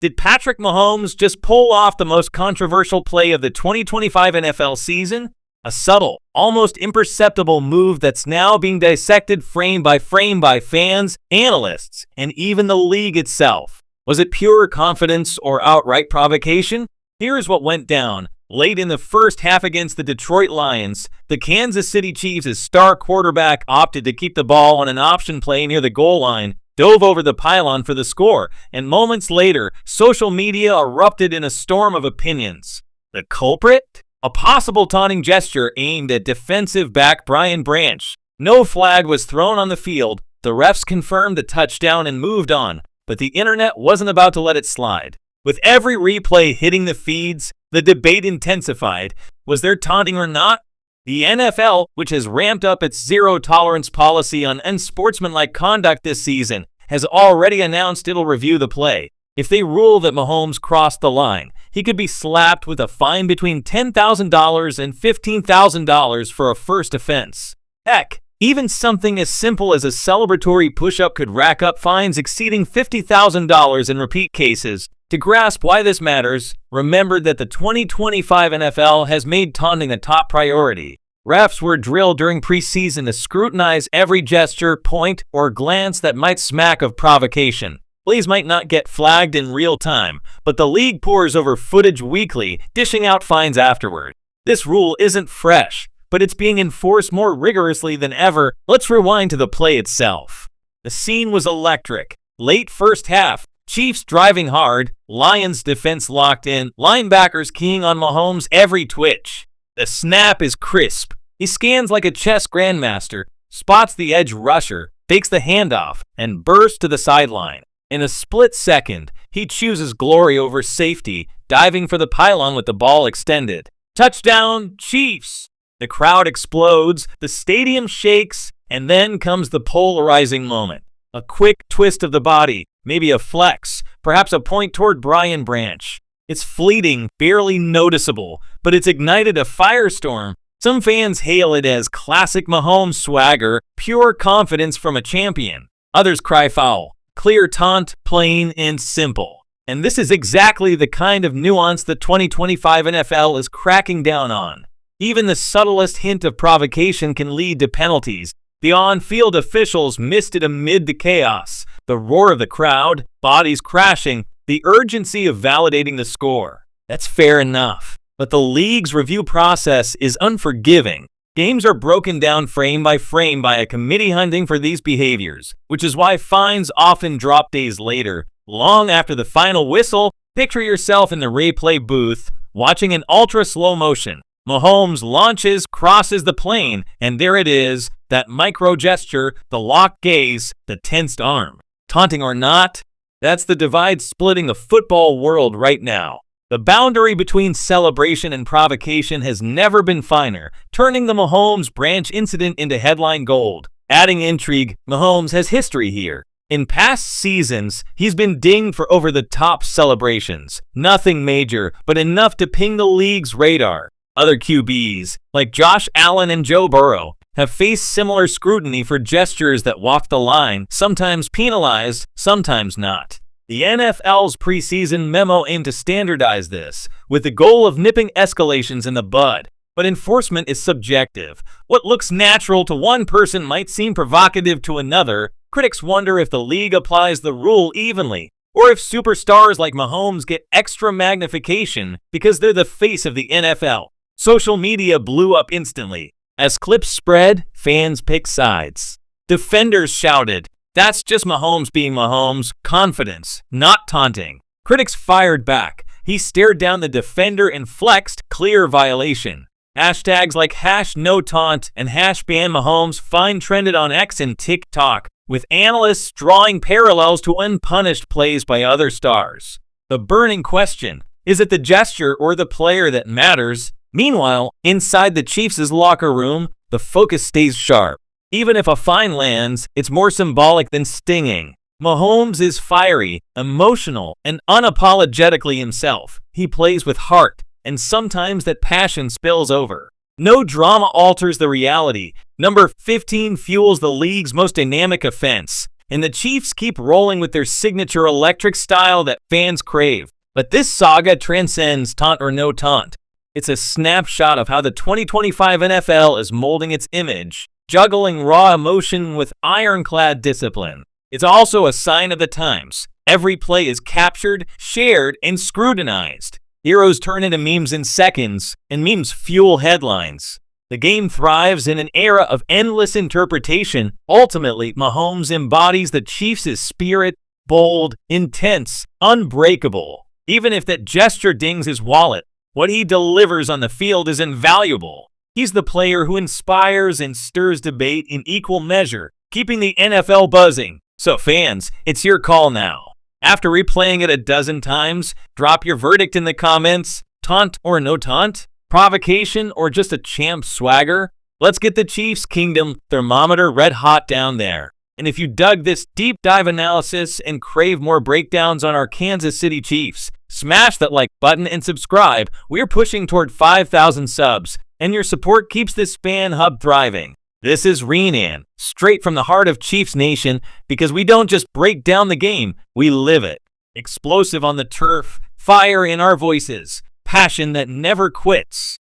Did Patrick Mahomes just pull off the most controversial play of the 2025 NFL season? A subtle, almost imperceptible move that's now being dissected frame by fans, analysts, and even the league itself. Was it pure confidence or outright provocation? Here's what went down. Late in the first half against the Detroit Lions, the Kansas City Chiefs' star quarterback opted to keep the ball on an option play near the goal line, dove over the pylon for the score, and moments later, social media erupted in a storm of opinions. The culprit? A possible taunting gesture aimed at defensive back Brian Branch. No flag was thrown on the field, the refs confirmed the touchdown and moved on, but the internet wasn't about to let it slide. With every replay hitting the feeds, the debate intensified. Was there taunting or not? The NFL, which has ramped up its zero-tolerance policy on unsportsmanlike conduct this season, has already announced it'll review the play. If they rule that Mahomes crossed the line, he could be slapped with a fine between $10,000 and $15,000 for a first offense. Heck, even something as simple as a celebratory push-up could rack up fines exceeding $50,000 in repeat cases. To grasp why this matters, remember that the 2025 NFL has made taunting a top priority. Refs were drilled during preseason to scrutinize every gesture, point, or glance that might smack of provocation. Plays might not get flagged in real time, but the league pores over footage weekly, dishing out fines afterward. This rule isn't fresh, but it's being enforced more rigorously than ever. Let's rewind to the play itself. The scene was electric. Late first half, Chiefs driving hard, Lions defense locked in, linebackers keying on Mahomes' every twitch. The snap is crisp. He scans like a chess grandmaster, spots the edge rusher, fakes the handoff, and bursts to the sideline. In a split second, he chooses glory over safety, diving for the pylon with the ball extended. Touchdown, Chiefs! The crowd explodes, the stadium shakes, and then comes the polarizing moment. A quick twist of the body, maybe a flex, perhaps a point toward Brian Branch. It's fleeting, barely noticeable, but it's ignited a firestorm. Some fans hail it as classic Mahomes swagger, pure confidence from a champion. Others cry foul. Clear taunt, plain and simple. And this is exactly the kind of nuance the 2025 NFL is cracking down on. Even the subtlest hint of provocation can lead to penalties. The on-field officials missed it amid the chaos. The roar of the crowd, bodies crashing, the urgency of validating the score. That's fair enough. But the league's review process is unforgiving. Games are broken down frame by a committee hunting for these behaviors, which is why fines often drop days later, long after the final whistle. Picture yourself in the replay booth, watching in ultra-slow motion. Mahomes launches, crosses the plane, and there it is, that micro gesture, the locked gaze, the tensed arm. Taunting or not, that's the divide splitting the football world right now. The boundary between celebration and provocation has never been finer, turning the Mahomes-Branch incident into headline gold. Adding intrigue, Mahomes has history here. In past seasons, he's been dinged for over-the-top celebrations. Nothing major, but enough to ping the league's radar. Other QBs, like Josh Allen and Joe Burrow, have faced similar scrutiny for gestures that walk the line, sometimes penalized, sometimes not. The NFL's preseason memo aimed to standardize this, with the goal of nipping escalations in the bud. But enforcement is subjective. What looks natural to one person might seem provocative to another. Critics wonder if the league applies the rule evenly, or if superstars like Mahomes get extra magnification because they're the face of the NFL. Social media blew up instantly. As clips spread, fans picked sides. Defenders shouted, "That's just Mahomes being Mahomes, confidence, not taunting." Critics fired back. He stared down the defender and flexed, clear violation. Hashtags like #NoTaunt and #BanMahomes fine trended on X and TikTok, with analysts drawing parallels to unpunished plays by other stars. The burning question, is it the gesture or the player that matters? Meanwhile, inside the Chiefs' locker room, the focus stays sharp. Even if a fine lands, it's more symbolic than stinging. Mahomes is fiery, emotional, and unapologetically himself. He plays with heart, and sometimes that passion spills over. No drama alters the reality. Number 15 fuels the league's most dynamic offense. and the Chiefs keep rolling with their signature electric style that fans crave. But this saga transcends taunt or no taunt. It's a snapshot of how the 2025 NFL is molding its image, juggling raw emotion with ironclad discipline. It's also a sign of the times. Every play is captured, shared, and scrutinized. Heroes turn into memes in seconds, and memes fuel headlines. The game thrives in an era of endless interpretation. Ultimately, Mahomes embodies the Chiefs' spirit, bold, intense, unbreakable. Even if that gesture dings his wallet, what he delivers on the field is invaluable. He's the player who inspires and stirs debate in equal measure, keeping the NFL buzzing. So fans, it's your call now. After replaying it a dozen times, drop your verdict in the comments. Taunt or no taunt? Provocation or just a champ swagger? Let's get the Chiefs Kingdom thermometer red hot down there. And if you dug this deep dive analysis and crave more breakdowns on our Kansas City Chiefs, smash that like button and subscribe. We're pushing toward 5,000 subs, and your support keeps this fan hub thriving. This is Renan, straight from the heart of Chiefs Nation, because we don't just break down the game, we live it. Explosive on the turf, fire in our voices, passion that never quits.